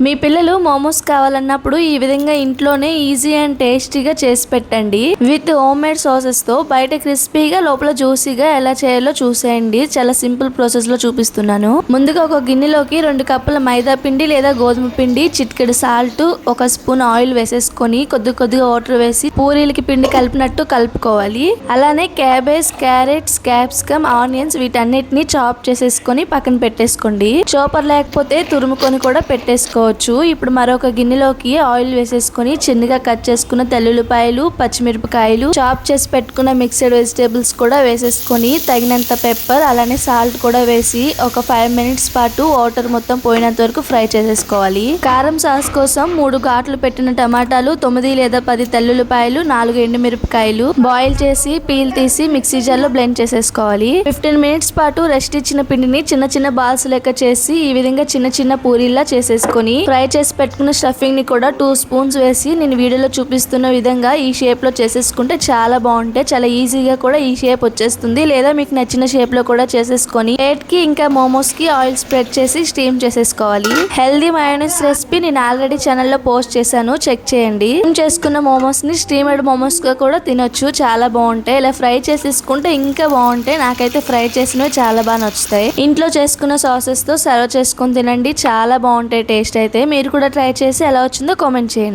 మీ పిల్లలు మోమోస్ కావాలన్నప్పుడు ఈ విధంగా ఇంట్లోనే ఈజీ అండ్ టేస్టీగా చేసి పెట్టండి. విత్ హోమ్ మేడ్ సాసెస్ తో బయట క్రిస్పీగా లోపల జ్యూసీగా ఎలా చేయాలో చూసేయండి. చాలా సింపుల్ ప్రాసెస్ లో చూపిస్తున్నాను. ముందుగా ఒక గిన్నెలోకి 2 కప్పుల మైదా పిండి లేదా గోధుమ పిండి, చిటికెడు సాల్ట్, 1 స్పూన్ ఆయిల్ వేసేసుకొని కొద్దిగా వాటర్ వేసి పూరీలకి పిండి కలిపినట్టు కలుపుకోవాలి. అలానే క్యాబేజ్, క్యారెట్స్, క్యాప్సికమ్, ఆనియన్స్ వీటన్నిటిని చాప్ చేసేసుకొని పక్కన పెట్టేసుకోండి. చాపర్ లేకపోతే తురుముకొని కూడా పెట్టేసుకోవచ్చు. ఇప్పుడు మరొక గిన్నెలోకి ఆయిల్ వేసేసుకొని చిన్నగా కట్ చేసుకున్న తెల్లుల్లిపాయలు, పచ్చిమిరపకాయలు, చాప్ చేసి పెట్టుకున్న మిక్స్డ్ వెజిటేబుల్స్ కూడా వేసేసుకొని తగినంత పెప్పర్ అలానే సాల్ట్ కూడా వేసి ఒక 5 మినిట్స్ పాటు వాటర్ మొత్తం పోయినంత వరకు ఫ్రై చేసేసుకోవాలి. కారం సాస్ కోసం 3 ఘాట్లు పెట్టిన టమాటాలు, 9 లేదా 10 తెల్లుల్లిపాయలు, 4 ఎండుమిరపకాయలు బాయిల్ చేసి పీల్ తీసి మిక్సీ జార్ లో బ్లెండ్ చేసేసుకోవాలి. 15 మినిట్స్ పాటు రెస్ట్ ఇచ్చిన పిండిని చిన్న చిన్న బాల్స్ లెక్క చేసి ఈ విధంగా చిన్న చిన్న పూరీలా చేసేసుకొని ఫ్రై చేసి పెట్టుకున్న స్టఫింగ్ ని కూడా 2 స్పూన్స్ వేసి నేను వీడియోలో చూపిస్తున్న విధంగా ఈ షేప్ లో చేసేసుకుంటే చాలా బాగుంటాయి. చాలా ఈజీగా కూడా ఈ షేప్ వచ్చేస్తుంది. లేదా మీకు నచ్చిన షేప్ లో కూడా చేసేసుకొని ప్లేట్ కి ఇంకా మోమోస్ కి ఆయిల్ స్ప్రెడ్ చేసి స్టీమ్ చేసేసుకోవాలి. హెల్దీ మయోనీస్ రెసిపీ నేను ఆల్రెడీ ఛానల్ లో పోస్ట్ చేశాను, చెక్ చేయండి. స్టీమ్ చేసుకున్న మోమోస్ ని స్టీమ్డ్ మోమోస్ గా కూడా తినొచ్చు, చాలా బాగుంటాయి. ఇలా ఫ్రై చేసేసుకుంటే ఇంకా బాగుంటాయి. నాకైతే ఫ్రై చేసినవి చాలా బాగా నచ్చుతాయి. ఇంట్లో చేసుకున్న సాసెస్ తో సర్వ్ చేసుకొని తినండి, చాలా బాగుంటాయి టేస్ట్ అయితే. మీరు కూడా ట్రై చేసి ఎలా వచ్చిందో కామెంట్ చేయండి.